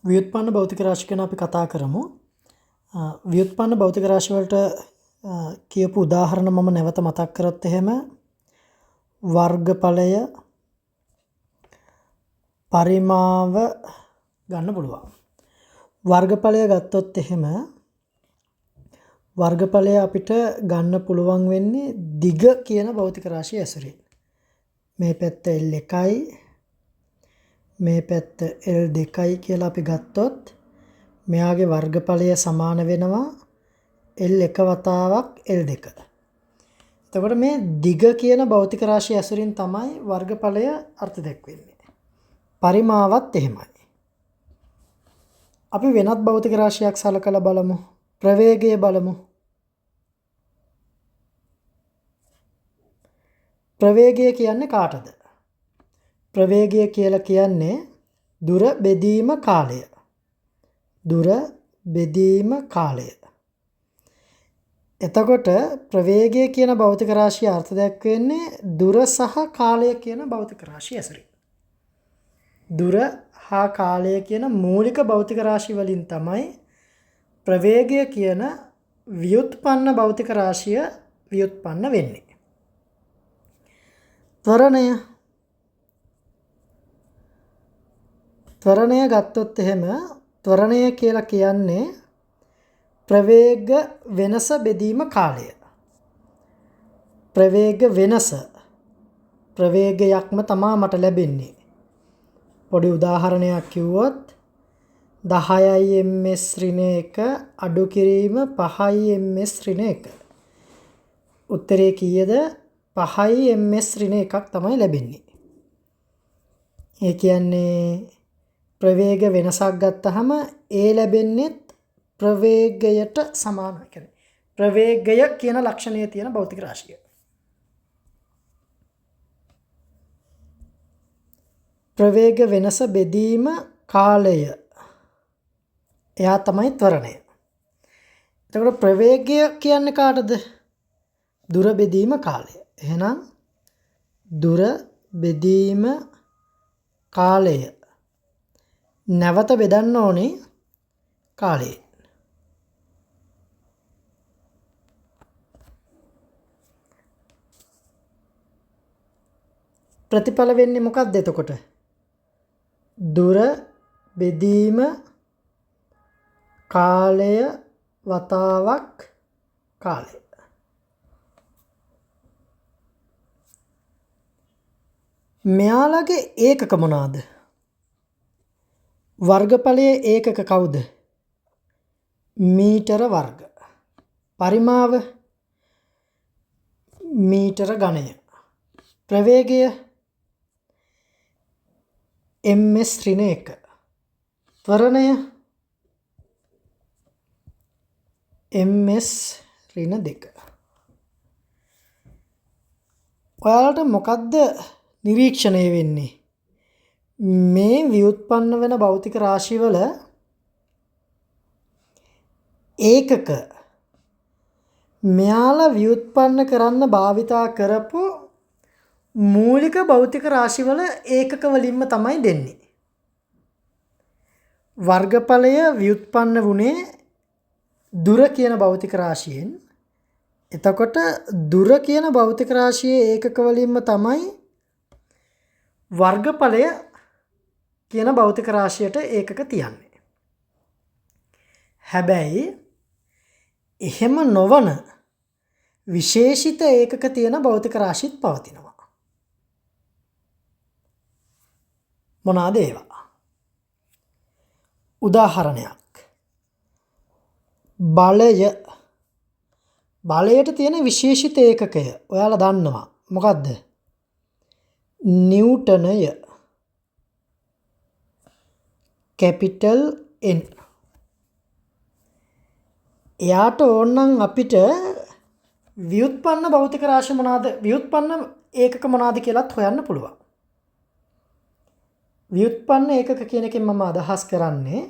ව්‍යුත්පන්න භෞතික රාශි ගැන අපි කතා කරමු. ව්‍යුත්පන්න භෞතික රාශි වලට කියපු උදාහරණ මම නැවත මතක් කරොත් එහෙම වර්ගඵලය පරිමාව ගන්න පුළුවන්. වර්ගඵලය ගත්තොත් එහෙම වර්ගඵලය අපිට ගන්න පුළුවන් වෙන්නේ දිග කියන භෞතික රාශිය ඇසුරින්. මේ පැත්ත L1යි මේ පැත්ත L2යි කියලා අපි ගත්තොත් මෙයාගේ වර්ගඵලය සමාන වෙනවා L1 වතාවක් L2. එතකොට මේ දිග කියන භෞතික රාශිය ඇසුරින් තමයි වර්ගඵලය අර්ථ දැක්වෙන්නේ. පරිමාවත් එහෙමයි. අපි වෙනත් භෞතික රාශියක් සලකලා බලමු. ප්‍රවේගය බලමු. ප්‍රවේගය කියන්නේ කාටද? ප්‍රවේගය කියලා කියන්නේ දුර බෙදීම කාලය. දුර බෙදීම කාලය. එතකොට ප්‍රවේගය කියන භෞතික රාශිය අර්ථ දැක්වෙන්නේ දුර සහ කාලය කියන භෞතික රාශිය ඇසුරින්. දුර හා කාලය කියන මූලික භෞතික රාශි වලින් තමයි ප්‍රවේගය කියන ව්‍යුත්පන්න භෞතික රාශිය ව්‍යුත්පන්න වෙන්නේ. ත්වරණය ගත්තොත් එහෙම ත්වරණය කියලා කියන්නේ ප්‍රවේග වෙනස බෙදීම කාලය. ප්‍රවේග වෙනස ප්‍රවේගයක්ම තමා මට ලැබෙන්නේ. පොඩි උදාහරණයක් කිව්වොත් 10යි ms ඍණ 1 අඩු කිරීම 5යි ms ඍණ 1. උත්තරේ කීයද? 5යි ms ඍණ 1ක් තමයි ලැබෙන්නේ. ඒ කියන්නේ ප්‍රවේග වෙනසක් ගත්තහම ඒ ලැබෙන්නේ ප්‍රවේගයට සමානයි. කියන්නේ ප්‍රවේගය කියන ලක්ෂණය තියෙන භෞතික රාශිය. ප්‍රවේග වෙනස බෙදීම කාලය. එයා තමයි ත්වරණය. එතකොට ප්‍රවේගය කියන්නේ කාටද? දුර බෙදීම කාලය. එහෙනම් දුර බෙදීම කාලය නැවත බෙදන්න ඕනේ කාලයෙන්. ප්‍රතිඵල වෙන්නේ මොකක්ද එතකොට? දුර බෙදීම කාලය වතාවක් කාලය. මෙයාලගේ ඒකක මොනවාද? වර්ගඵලයේ ඒකක කවුද? මීටර වර්ග. පරිමාව මීටර ඝනය. ප්‍රවේගය ms ඍණ 1. ත්වරණය ms ඍණ 2. ඔයාලට මොකද්ද නිරීක්ෂණය වෙන්නේ? මේ ව්‍යුත්පන්න වෙන භෞතික රාශිවල ඒකක මෙයාලා ව්‍යුත්පන්න කරන්න භාවිතා කරපු මූලික භෞතික රාශිවල ඒකක වලින්ම තමයි දෙන්නේ. වර්ගඵලය ව්‍යුත්පන්න වුණේ දුර කියන භෞතික රාශියෙන්. එතකොට දුර කියන භෞතික රාශියේ ඒකක වලින්ම තමයි වර්ගඵලය කියන භෞතික රාශියට ඒකක තියන්නේ. හැබැයි එහෙම නොවන විශේෂිත ඒකක තියෙන භෞතික රාශිත් පවතිනවා. මොනවාද ඒවා? උදාහරණයක්. බලයට තියෙන විශේෂිත ඒකකය ඔයාලා දන්නවා. මොකද්ද? නිව්ටනය. Capital N. එයාට ඕනනම් අපිට ව්‍යුත්පන්න භෞතික රාශි මොනවාද? ව්‍යුත්පන්න ඒකක මොනවාද කියලාත් හොයන්න පුළුවන්. ව්‍යුත්පන්න ඒකක කියන එකෙන් මම අදහස් කරන්නේ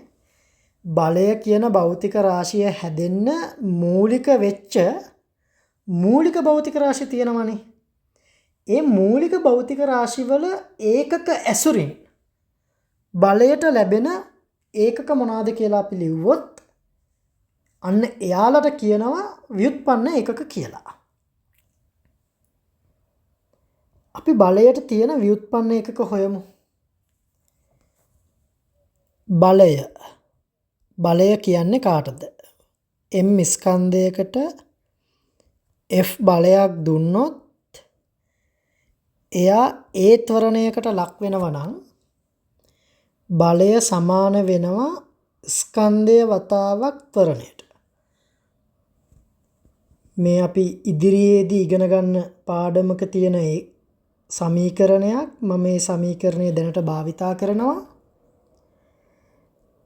බලය කියන භෞතික රාශිය හැදෙන්න මූලික වෙච්ච මූලික භෞතික රාශි තියෙනවනේ. ඒ මූලික භෞතික රාශිවල ඒකක ඇසුරින් බලයට ලැබෙන ඒකක මොනවාද කියලා අපි ලිව්වොත් අන්න එයාලට කියනවා ව්‍යුත්පන්න ඒකක කියලා. අපි බලයට තියෙන ව්‍යුත්පන්න ඒකක හොයමු. බලය කියන්නේ කාටද? m ස්කන්ධයකට f බලයක් දුන්නොත් එයා ඒ ත්වරණයකට ලක් වෙනවා නම් බලය සමාන වෙනවා ස්කන්ධය වතාවක් ත්වරණයට. මේ අපි ඉදිරියේදී ඉගෙන ගන්න පාඩමක තියෙන ඒ සමීකරණයක් මම මේ සමීකරණය දැනට භාවිතා කරනවා.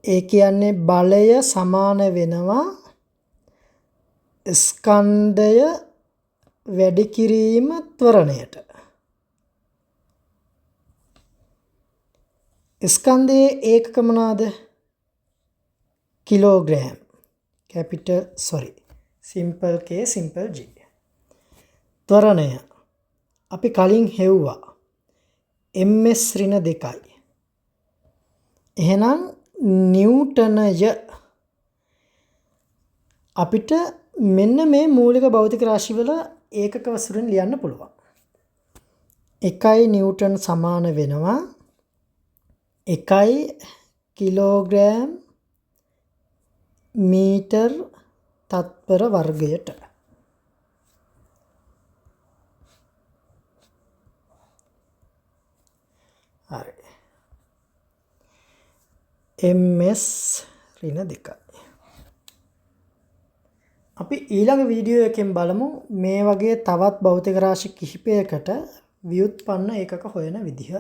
ඒ කියන්නේ බලය සමාන වෙනවා ස්කන්ධය වැඩි කිරීම ත්වරණයට. ස්කන්ධයේ ඒකක මොනවාද? Kilogram. simple K simple G. ත්වරණය අපි කලින් හෙව්වා ms ඍණ 2යි. එහෙනම් නිව්ටනය අපිට මෙන්න මේ මූලික භෞතික රාශිවල ඒකක වශයෙන් ලියන්න පුළුවන්. 1 නිව්ටන් සමාන වෙනවා 1 කිලෝග්‍රෑම් මීටර් තත්පර වර්ගයට. හරි. ms ඍණ 2යි. අපි ඊළඟ වීඩියෝ එකෙන් බලමු මේ වගේ තවත් භෞතික රාශි කිහිපයකට ව්‍යුත්පන්න ඒකක හොයන විදිහ.